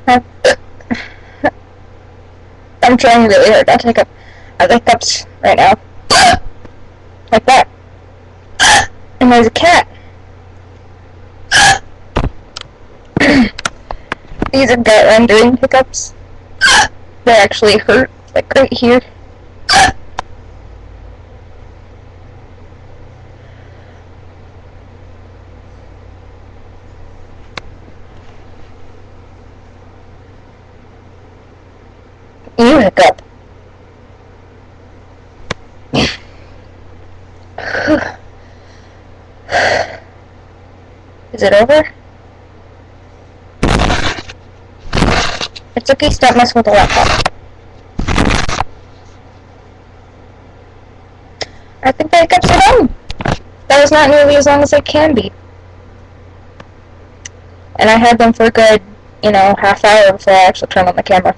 I'm I'm trying really hard not to hiccup. I have hiccups right now. Like that. And there's a cat. These are gut rendering hiccups. They actually hurt, like right here. You hiccup. Is it over? It's okay, stop messing with the laptop. I think the hiccups are done. That was not nearly as long as they can be. And I had them for a good, half hour before I actually turned on the camera.